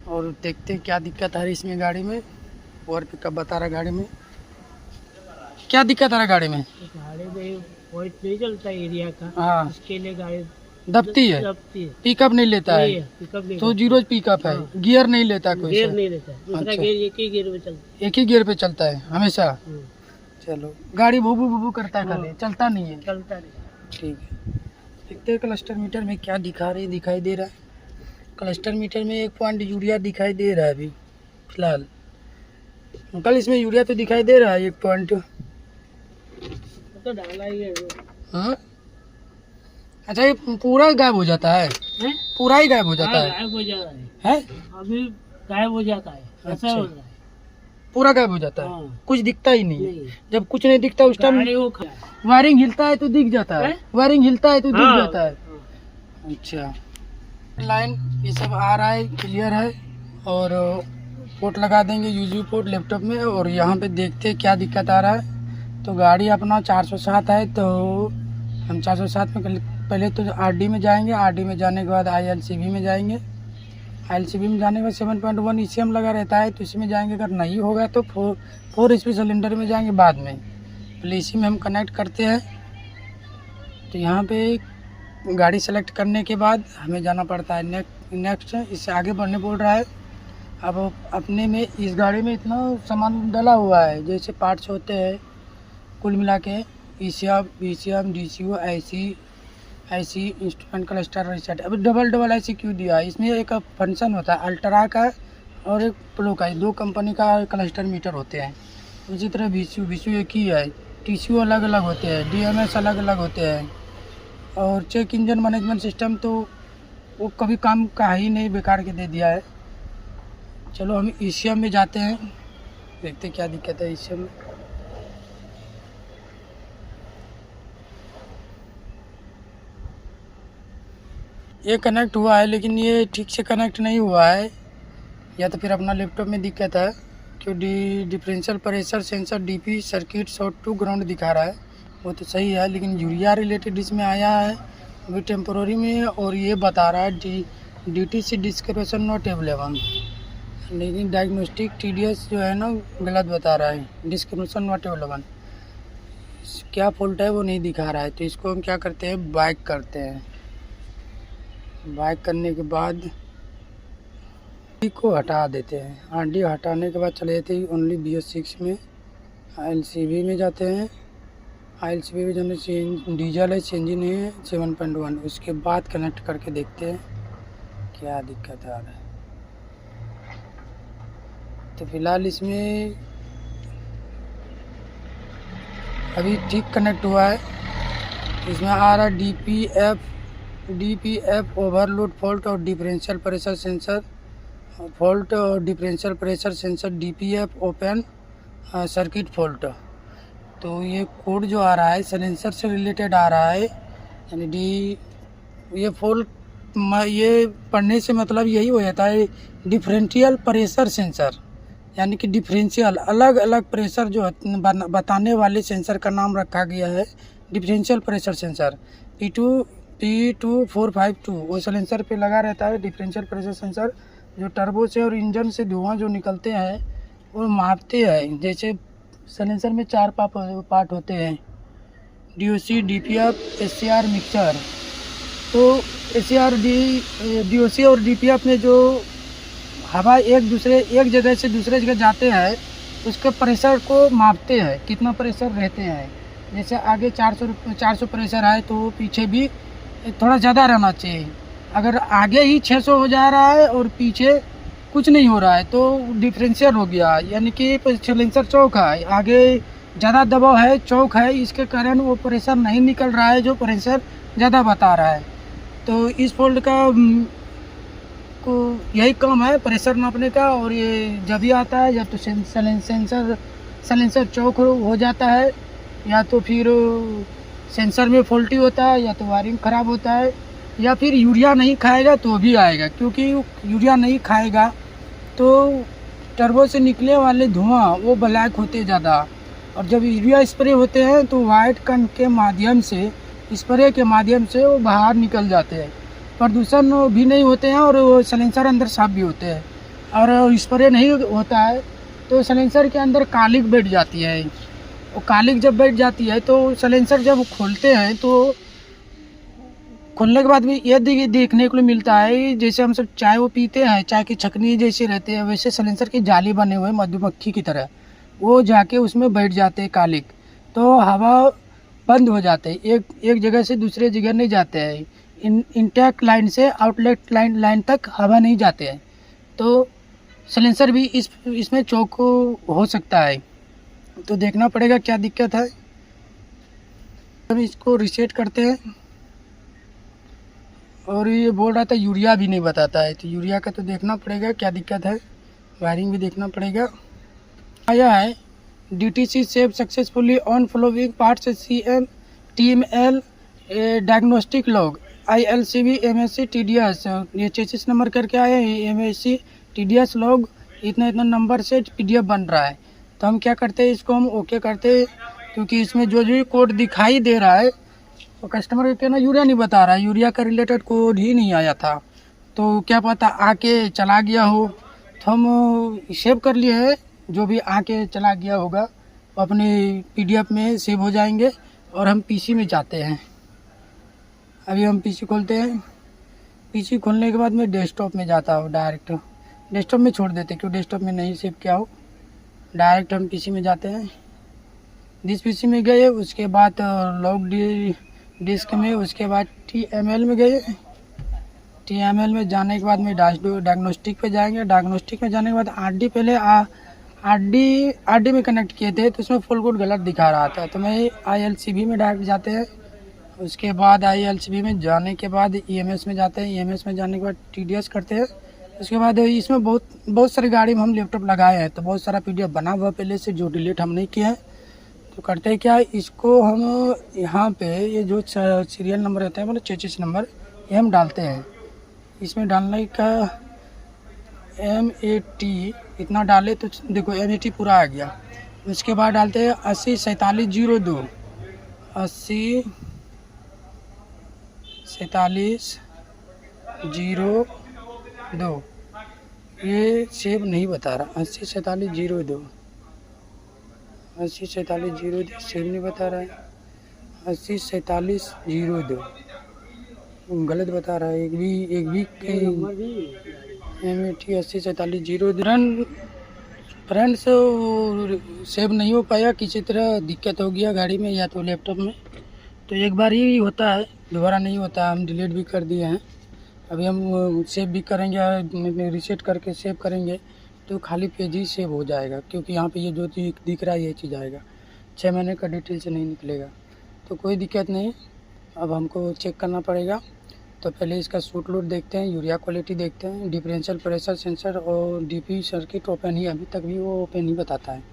और देखते हैं क्या दिक्कत आ रही इसमें गाड़ी में। और पिकअप बता रहा गाड़ी में क्या दिक्कत आ रहा गाड़ी में वॉइस नहीं चलता एरिया का। हाँ उसके लिए गाड़ी दबती है, पिकअप नहीं लेता है। पिकअप नहीं तो जीरो पिकअप है। गियर नहीं लेता कोई गियर सा। नहीं लेता। दूसरा अच्छा। गियर एक ही गियर में चलता एक ही गियर पे चलता है हमेशा। है। चलो गाड़ी भूबू भूबू करता है खाली, चलता नहीं है। चलता नहीं। ठीक है, देखते हैं क्लस्टर मीटर में क्या दिखाई दे रहा है। क्लस्टर मीटर में 1 पॉइंट यूरिया दिखाई दे रहा है अभी फिलहाल। अंकल इसमें यूरिया तो दिखाई दे रहा है 1 पॉइंट। तो डाला ही है। हाँ अच्छा, ये पूरा गायब हो जाता है? पूरा ही गायब हो जाता है? गायब हो जाता है अभी गायब हो जाता है। ऐसा अच्छा। हो रहा है। पूरा गायब हो जाता है। हाँ। कुछ दिखता ही नहीं है। नहीं। जब कुछ नहीं दिखता उस टाइम गाड़ी वो वायरिंग हिलता है तो दिख जाता है। वायरिंग हिलता है तो दिख हाँ। जाता है। अच्छा, लाइन ये सब आ रहा है, क्लियर है। और पोर्ट लगा देंगे यूजी पोर्ट लैपटॉप में। और यहाँ पे देखते हैं क्या दिक्कत आ रहा है। तो गाड़ी अपना 407 है, तो हम 407 में पहले तो आरडी में जाएंगे। आरडी में जाने के बाद आईएलसीबी में जाएंगे। आईएलसीबी में जाने के बाद 7.1 ईसीएम लगा रहता है, तो इसमें जाएंगे। अगर नहीं होगा तो 4 स्पीड सिलेंडर में जाएंगे बाद में। पहले इसी में हम कनेक्ट करते हैं। तो यहाँ पे गाड़ी सेलेक्ट करने के बाद हमें जाना पड़ता है नेक्स्ट। इससे आगे बढ़ने बोल रहा है। अब अपने में इस गाड़ी में इतना सामान डला हुआ है, जैसे पार्ट्स होते हैं कुल मिला के, ईसीएम डीसीओ ऐसी इंस्ट्रूमेंट क्लस्टर रीसेट। अभी डबल ऐसी क्यों दिया है? इसमें एक फंक्शन होता है अल्ट्रा का और एक प्रो का, 2 कंपनी का क्लस्टर मीटर होते हैं। उसी तरह वीसीयू एक ही है, टीसीयू अलग अलग होते हैं, डीएमएस अलग अलग होते हैं। और चेक इंजन मैनेजमेंट सिस्टम तो वो कभी काम का ही नहीं, बेकार के दे दिया है। चलो हम ईसीएम में जाते हैं, देखते हैं क्या दिक्कत है ईसीएम में। ये कनेक्ट हुआ है लेकिन ये ठीक से कनेक्ट नहीं हुआ है, या तो फिर अपना लैपटॉप में दिक्कत है। क्यों differential pressure sensor DP circuit short to ground दिखा रहा है, वो तो सही है। लेकिन यूरिया रिलेटेड इसमें आया है अभी टेम्पोररी में, और ये बता रहा है DTC डिस्क्रिप्शन नॉट अवेलेबल। लेकिन डायग्नोस्टिक TDS जो है ना गलत बता रहा है, डिस्क्रिप्शन नॉट अवेलेबल। क्या फॉल्ट है वो नहीं दिखा रहा है। तो इसको हम क्या करते हैं, बाइक करते हैं। बाइक करने के बाद को हटा देते हैं। आरडी हटाने के बाद चले जाते हैं ओनली BS6 में। ILCV में जाते हैं। ILCV में जाने से डीजल है, CNG नहीं है, 7.1। उसके बाद कनेक्ट करके देखते हैं क्या दिक्कत आ रहा है। तो फिलहाल इसमें अभी ठीक कनेक्ट हुआ है। इसमें आ रहा है DPF ओवरलोड फॉल्ट और डिफरेंशियल प्रेशर सेंसर फॉल्ट और differential pressure sensor DPF open circuit fault. तो ये कोड जो आ रहा है साइलेंसर से रिलेटेड आ रहा है, यानी ये फॉल्ट ये पढ़ने से मतलब यही हो जाता है डिफरेंशियल प्रेशर सेंसर, यानी कि डिफरेंशियल अलग अलग प्रेशर जो बताने वाले सेंसर का नाम रखा गया है डिफरेंशियल प्रेशर सेंसर। P2452 वो सिलेंसर पे लगा रहता है। डिफरेंशियल प्रेशर सेंसर जो टर्बो से और इंजन से धुआं जो निकलते हैं वो मापते हैं। जैसे सिलेंसर में 4 पार्ट होते हैं, DOC DPF SCR मिक्सर। तो DOC और DPF में जो हवा एक जगह से दूसरे जगह जाते हैं उसके प्रेशर को मापते हैं, कितना प्रेशर रहते हैं। जैसे आगे 400 प्रेशर है तो पीछे भी थोड़ा ज़्यादा रहना चाहिए। अगर आगे ही 600 हो जा रहा है और पीछे कुछ नहीं हो रहा है तो डिफरेंशियल हो गया, यानी कि सिलेंसर चौक है, आगे ज़्यादा दबाव है, चौक है, इसके कारण वो प्रेशर नहीं निकल रहा है जो प्रेशर ज़्यादा बता रहा है। तो इस फॉल्ट का को यही काम है प्रेशर नापने का। और ये जब भी आता है जब तो सिलेंसर चौक हो जाता है, या तो फिर सेंसर में फॉल्टी होता है, या तो वायरिंग ख़राब होता है, या फिर यूरिया नहीं खाएगा तो भी आएगा। क्योंकि यूरिया नहीं खाएगा तो टर्बो से निकले वाले धुआं वो ब्लैक होते ज़्यादा, और जब यूरिया स्प्रे होते हैं तो वाइट कण के माध्यम से स्प्रे के माध्यम से वो बाहर निकल जाते हैं, प्रदूषण भी नहीं होते हैं और वो सिलेंसर अंदर साफ भी होते हैं। और स्प्रे नहीं होता है तो साइलेंसर के अंदर कालिक बैठ जाती है। और कालिक जब बैठ जाती है तो साइलेंसर जब खोलते हैं तो खोलने के बाद भी ये देखने को मिलता है, जैसे हम सब चाय वो पीते हैं, चाय की छकनी जैसे रहती है, वैसे साइलेंसर की जाली बने हुए मधुमक्खी की तरह वो जाके उसमें बैठ जाते हैं कालिक। तो हवा बंद हो जाते हैं, एक जगह से दूसरे जगह नहीं जाते हैं। इंटैक्ट लाइन से आउटलेट लाइन तक हवा नहीं जाते हैं। तो साइलेंसर भी इसमें चौक हो सकता है। तो देखना पड़ेगा क्या दिक्कत है। हम इसको रीसेट करते हैं। और ये बोल रहा था यूरिया भी नहीं बताता है, तो यूरिया का तो देखना पड़ेगा क्या दिक्कत है, वायरिंग भी देखना पड़ेगा। आया है DTC save successfully on following parts CM TML diagnostic log ILCB MSC TDS, ये चेसिस नंबर करके आया है MSC TDS लॉग, इतना नंबर से PDF बन रहा है। तो हम क्या करते हैं, इसको हम ओके करते हैं, क्योंकि इसमें जो कोड दिखाई दे रहा है तो कस्टमर के ना यूरिया नहीं बता रहा है, यूरिया का रिलेटेड कोड ही नहीं आया था। तो क्या पता आके चला गया हो, तो हम सेव कर लिए हैं, जो भी आके चला गया होगा वो अपने PDF में सेव हो जाएंगे। और हम PC में जाते हैं। अभी हम PC खोलते हैं। PC खोलने के बाद मैं डेस्कटॉप में जाता हूँ, डायरेक्ट डेस्कटॉप में छोड़ देते क्यों डेस्कटॉप में नहीं सेव किया हो। डायरेक्ट हम PC में जाते हैं। जिस PC में गए उसके बाद लॉग डिस्क में, उसके बाद TML में गए। TML में जाने के बाद में डायग्नोस्टिक पे जाएंगे। डायग्नोस्टिक में जाने के बाद RD पहले RD में कनेक्ट किए थे तो उसमें फुल कोड गलत दिखा रहा था, तो मैं ILCB में डायरेक्ट जाते हैं। उसके बाद ILCB में जाने के बाद EMS में जाते हैं। EMS में जाने के बाद TDS करते हैं। उसके बाद इसमें बहुत सारी गाड़ी में हम लैपटॉप लगाए हैं, तो बहुत सारा PDF बना हुआ पहले से, जो डिलीट हम नहीं किए हैं। तो करते हैं क्या, इसको हम यहाँ पे ये जो सीरियल नंबर रहता है मतलब चेसिस नंबर, ये हम डालते हैं। इसमें डालने का MAT इतना डाले तो देखो MAT पूरा आ गया। उसके बाद डालते हैं 804702 804702, ये सेव नहीं बता रहा। 804702 सेव नहीं बता रहा है। 804702 गलत बता रहा है। एक भी MAT 804702 फ्रेंड्स सेव नहीं हो पाया, किसी तरह दिक्कत हो गया गाड़ी में या तो लैपटॉप में। तो एक बार ही होता है, दोबारा नहीं होता। हम डिलीट भी कर दिए हैं। अभी हम सेव भी करेंगे, रीसेट करके सेव करेंगे तो खाली पेज ही सेव हो जाएगा, क्योंकि यहाँ पे ये जो चीज़ दिख रहा है ये चीज़ आएगा। 6 महीने का डिटेल से नहीं निकलेगा, तो कोई दिक्कत नहीं। अब हमको चेक करना पड़ेगा। तो पहले इसका सूट लोड देखते हैं, यूरिया क्वालिटी देखते हैं, डिफरेंशियल प्रेशर सेंसर और DP सर्किट ओपन ही, अभी तक भी वो ओपन ही बताता है।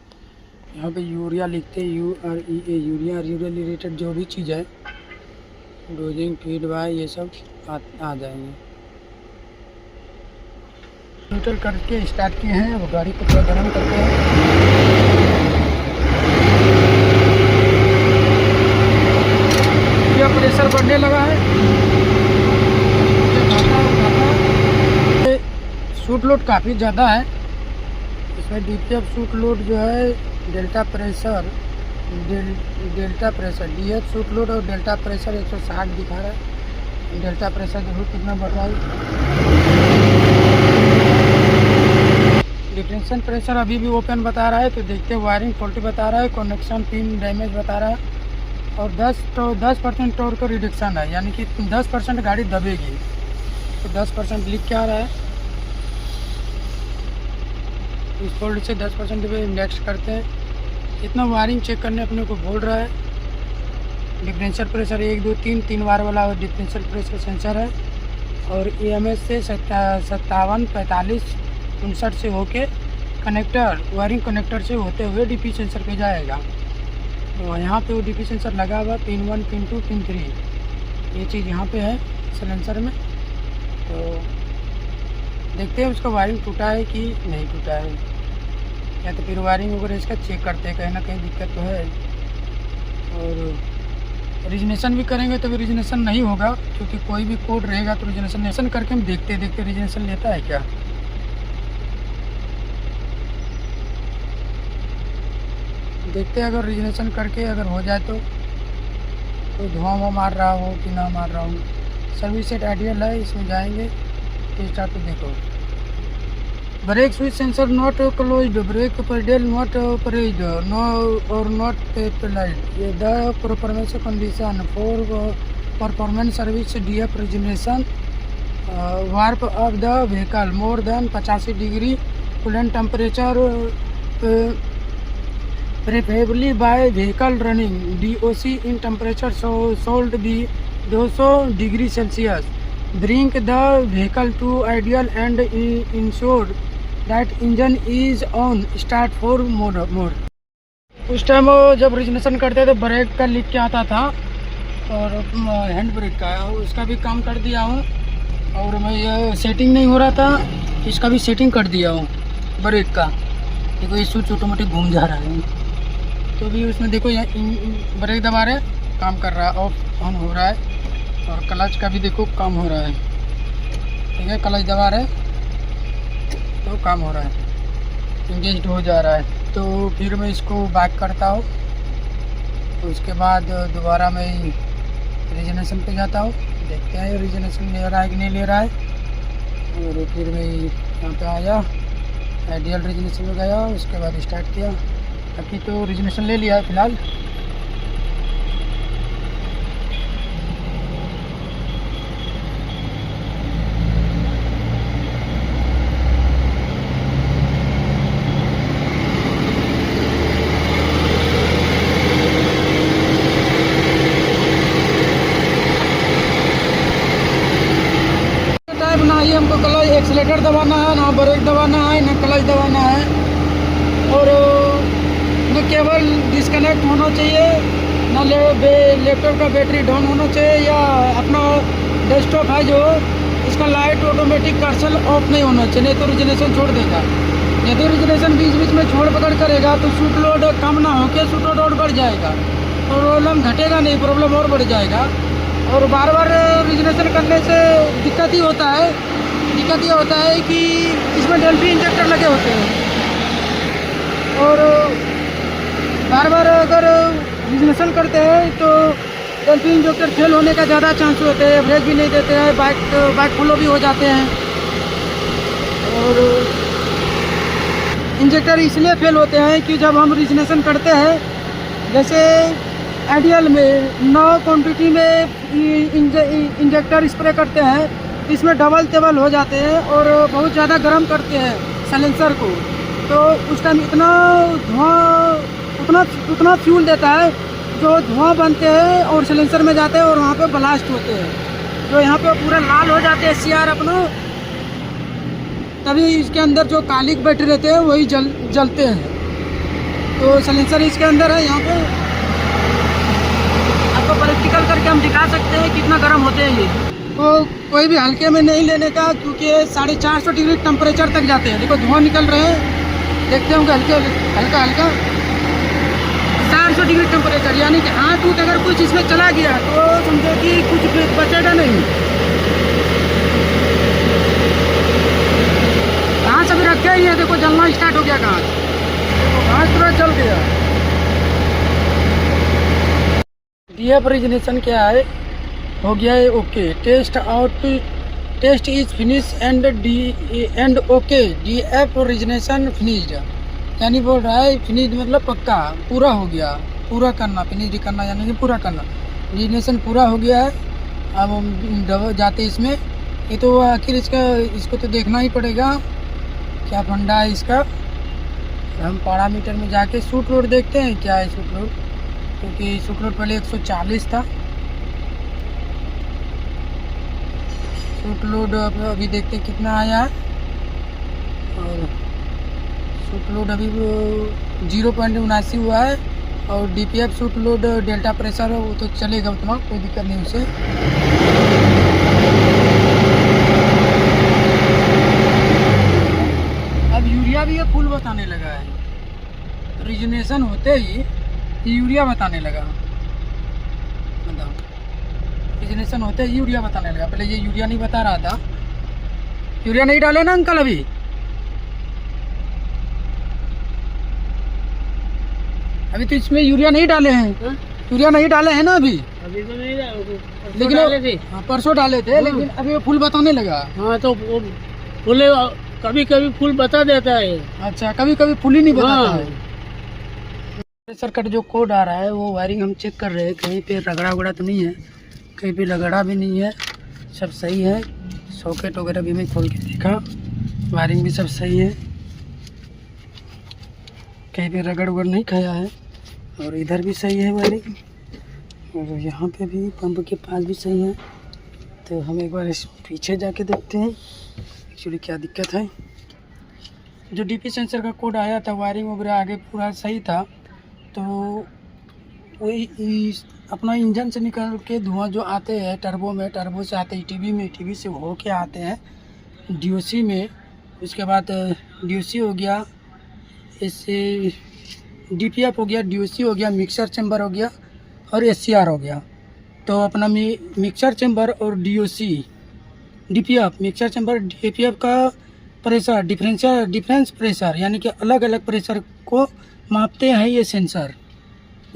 यहाँ पे यूरिया लिखते हैं UREA, यूरिया रिलेटेड जो भी चीज़ है, डोजिंग फीड वाई ये सब आ जाएंगे। न्यूट्रल करके स्टार्ट किए हैं। अब गाड़ी को थोड़ा गर्म करते हैं। यह प्रेशर बढ़ने लगा है। सूट लोड काफ़ी ज़्यादा है इसमें। DPF सूट लोड जो है delta pressure DF suit load और डेल्टा प्रेशर 160 दिखा रहा है। डेल्टा प्रेशर देखो कितना बढ़ रहा है। डिफरेंशियल प्रेशर अभी भी ओपन बता रहा है, तो देखते हैं। वायरिंग फॉल्टी बता रहा है, कनेक्शन पिन डैमेज बता रहा है, और 10% टॉर्क का रिडक्शन है, यानी कि 10% गाड़ी दबेगी। तो 10% लिख के आ रहा है। इस फोल्ड से 10% पे नेक्स्ट करते हैं। इतना वायरिंग चेक करने अपने को बोल रहा है। डिफरेंशियल प्रेशर 1 2 3 बार वाला डिफरेंशियल प्रेशर सेंसर है। और EMS से 57 45 59 से होके कनेक्टर, वायरिंग कनेक्टर से होते हुए DP सेंसर पे जाएगा। तो यहाँ पे वो DP सेंसर लगा हुआ, पिन 1 पिन 2 पिन 3, ये चीज़ यहाँ पे है सिलेंसर में। तो देखते हैं उसका वायरिंग टूटा है कि नहीं टूटा है, या तो फिर वायरिंग वगैरह इसका चेक करते हैं, कहीं ना कहीं दिक्कत तो है। और ओरिजिनेशन भी करेंगे तो ओरिजिनेशन नहीं होगा, क्योंकि कोई भी कोड रहेगा तो ओरिजिनेशन करके हम देखते रीजनेशन लेता है क्या। देखते हैं, अगर रिजनेशन करके अगर हो जाए तो धुआं मार रहा हो कि ना मार रहा हो। सर्विस सेट आइडियल है, इसमें जाएंगे स्टार्ट तो देखो। Brake switch sensor not closed, brake pedal not pressed, no और नॉट पेलाइड। ये the performance condition for performance service DF regeneration warp of the vehicle more than 85 degree coolant temperature preferably by vehicle running DOC in temperature should be 200 degree Celsius. Bring the vehicle to ideal and ensure that engine is on start for mode. उस time जब regeneration करते थे break का लिख के आता था और हैंड ब्रेक का उसका भी काम कर दिया हूँ। और मैं ये सेटिंग नहीं हो रहा था, इसका भी सेटिंग कर दिया हूँ ब्रेक का। देखो ये स्विच ऑटोमेटिक घूम जा रहा है, तो भी उसमें देखो ये ब्रेक दबा रहे काम कर रहा है, ऑफ ऑन हो रहा है। और क्लच का भी देखो काम हो रहा है, ठीक है, क्लच दबा रहे तो काम हो रहा है, इंगेज हो जा रहा है। तो फिर मैं इसको बैक करता हूँ, तो उसके बाद दोबारा मैं रिजनेशन पे जाता हूँ, देखते हैं रिजनेशन ले रहा है कि नहीं ले रहा है। और फिर मैं यहाँ पे आया, आइडियल रिजनेशन में गया, उसके बाद स्टार्ट किया। बाकी तो रिजनेशन ले लिया है फिलहाल। ना ही हमको क्लच एक्सीलेटर दबाना है, ना ब्रेक दबाना है, ना क्लच दबाना है। और न केबल डिस्कनेक्ट होना चाहिए, न लैपटॉप का बैटरी डाउन होना चाहिए, या अपना डेस्कटॉप है जो इसका लाइट ऑटोमेटिक कर्सर ऑफ नहीं होना चाहिए, नहीं तो रिजनेशन छोड़ देगा। यदि रिजनेशन बीच बीच में छोड़ पकड़ करेगा तो शूट लोड कम ना होकर शूट लोड बढ़ जाएगा, तो प्रॉब्लम घटेगा नहीं, प्रॉब्लम और बढ़ जाएगा। और बार बार रिजनेशन करने से दिक्कत ही होता है, दिक्कत ये होता है कि इसमें डेल्फी इंजेक्टर लगे होते हैं, और बार बार अगर रिजनेशन करते हैं तो डेल्फी इंजेक्टर फेल होने का ज़्यादा चांस होते हैं, एवरेज भी नहीं देते हैं, बाइक फ्लो भी हो जाते हैं। और इंजेक्टर इसलिए फेल होते हैं कि जब हम रिजनेशन करते हैं, जैसे आइडियल में 9 क्वांटिटी में इंजेक्टर स्प्रे करते हैं, इसमें डबल टेबल हो जाते हैं और बहुत ज़्यादा गर्म करते हैं साइलेंसर को। तो उस टाइम इतना धुआं उतना फ्यूल देता है जो धुआं बनते हैं और साइलेंसर में जाते हैं और वहाँ पे ब्लास्ट होते हैं, जो यहाँ पे पूरा लाल हो जाते हैं CR अपना। तभी इसके अंदर जो कालिक बैठे रहते हैं वही जलते हैं। तो साइलेंसर इसके अंदर है, यहाँ पे आपको प्रैक्टिकल करके हम दिखा सकते हैं कितना गर्म होते हैं ये। तो कोई भी हल्के में नहीं लेने का, क्योंकि 450 डिग्री टेम्परेचर तक जाते हैं। देखो धुआं निकल रहे हैं, देखते होंगे हल्का हल्का 400 डिग्री टेम्परेचर, यानी कि हाथ उठ अगर कुछ इसमें चला गया तो समझो कि कुछ बचेगा नहीं। घास अभी रखे ही है, देखो जलना स्टार्ट हो गया घास, घास पूरा जल गया। DF रिजनेशन क्या है, हो गया है okay. Test is finish and okay. DF regeneration finished, यानी बोल रहा है फिनिश मतलब पक्का, पूरा हो गया, पूरा करना, फिनिश करना यानी कि पूरा करना। रिजनेशन पूरा हो गया है। अब हम जाते इसमें, ये तो आखिर इसको तो देखना ही पड़ेगा क्या फंडा है इसका। हम पैरामीटर में जाके शूट लोड देखते हैं क्या है शूट लोड, क्योंकि शूट लोड पहले 140 था। शूट लोड अभी देखते कितना आया है, और शूट लोड अभी 0.79 हुआ है। और DPF shoot load delta pressure वो तो चलेगा, उतना कोई दिक्कत नहीं उसे। अब यूरिया भी ये फुल बताने लगा है, रिजनेशन होते ही यूरिया बताने लगा, बताओ, रिजनेशन होते ही यूरिया बताने लगा। पहले ये यूरिया नहीं बता रहा था। यूरिया नहीं डाले ना अंकल अभी? अभी तो इसमें यूरिया नहीं डाले हैं, हाँ? यूरिया नहीं डाले हैं ना अभी, अभी तो नहीं लेकिन डाले थे। हाँ, परसों डाले थे, लेकिन अभी वो फूल बताने लगा। हाँ तो वो फूल कभी कभी फूल बता देता है। अच्छा, कभी कभी फूल ही नहीं बताता हाँ। है। प्रेशर कट जो कोड आ रहा है वो वायरिंग हम चेक कर रहे हैं, कहीं पे रगड़ा वगड़ा तो नहीं है, कहीं पे रगड़ा भी नहीं है, सब सही है। सॉकेट वगैरह भी मैं खोल के देखा, वायरिंग भी सब सही है, कहीं पे रगड़ वगड़ नहीं खाया है। और इधर भी सही है वायरिंग, और यहाँ पे भी पंप के पास भी सही है। तो हम एक बार इस पीछे जाके देखते हैं एक्चुअली क्या दिक्कत है। जो डीपी सेंसर का कोड आया था, वायरिंग वगैरह आगे पूरा सही था, तो वही अपना इंजन से निकल के धुआं जो आते हैं टर्बो में, टर्बो से आते हैं टीवी में, टीवी से हो के आते हैं डीओसी में, उसके बाद डीओसी हो गया, इससे डीपीएफ हो गया, डीओसी हो गया, मिक्सर चैम्बर हो गया और एससीआर हो गया। तो अपना मिक्सर चैम्बर और DOC DPF, mixer chamber DPF का प्रेशर डिफरेंस प्रेशर, यानी कि अलग अलग प्रेशर को मापते हैं ये सेंसर।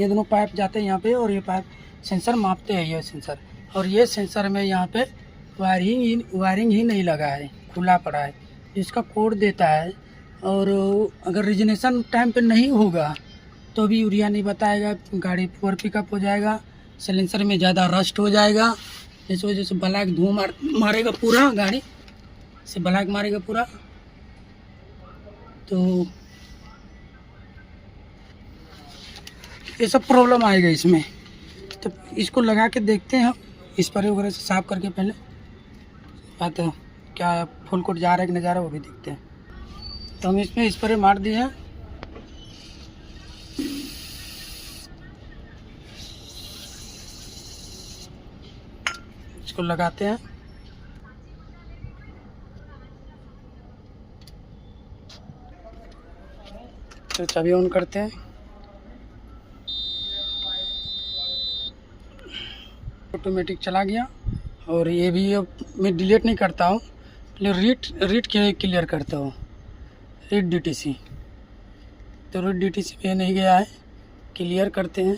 ये दोनों पाइप जाते हैं यहाँ पे और ये पाइप सेंसर मापते हैं ये सेंसर। और ये सेंसर में यहाँ पे वायरिंग ही नहीं लगा है, खुला पड़ा है, जिसका कोड देता है। और अगर रिजनेशन टाइम पे नहीं होगा तो भी यूरिया नहीं बताएगा, गाड़ी पुअर पिकअप हो जाएगा, सिलेंसर में ज़्यादा रस्ट हो जाएगा, इस वजह से ब्लैक धुआं मारेगा पूरा, गाड़ी से ब्लैक मारेगा पूरा। तो ये सब प्रॉब्लम आएगा इसमें। तो इसको लगा के देखते हैं हम, स्प्रे वगैरह से साफ करके पहले बात है क्या फुल कोट जा रहा है कि नहीं जा रहा है वो भी देखते हैं। तो हम इसमें स्प्रे मार दिए हैं, इसको लगाते हैं। तो चाबी ऑन करते हैं, ऑटोमेटिक चला गया। और ये भी अब मैं डिलीट नहीं करता हूँ, पहले रीड क्लियर करता हूँ, रीड डीटीसी। तो रीड डीटीसी में नहीं गया है, क्लियर करते हैं,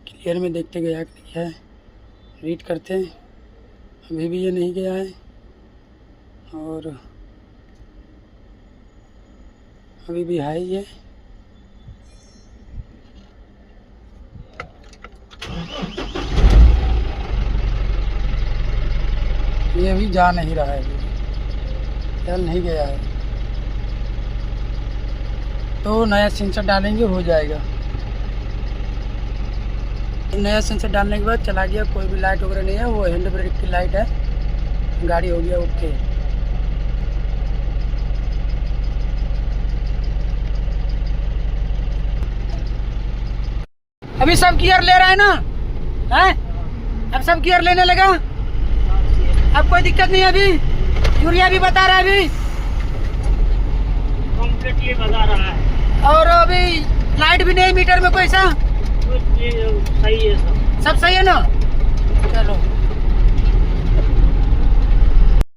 क्लियर में देखते गया कि नहीं है, रीड करते हैं, अभी भी ये नहीं गया है। और अभी भी है ये, ये अभी जा नहीं रहा है, चल नहीं गया है। तो नया सेंसर डालेंगे हो जाएगा। नया सेंसर डालने के बाद चला गया, कोई भी लाइट वगैरह नहीं है, वो हैंड ब्रेक की लाइट है, गाड़ी हो गया ओके। अभी सब गियर ले रहा है ना, हैं? अब सब गियर लेने लगा, अब कोई दिक्कत नहीं है। अभी यूरिया भी बता रहा है, अभी कम्प्लीटली बता रहा है। और अभी लाइट भी नहीं मीटर में कोई सा, सही है, सब सब सही है ना। चलो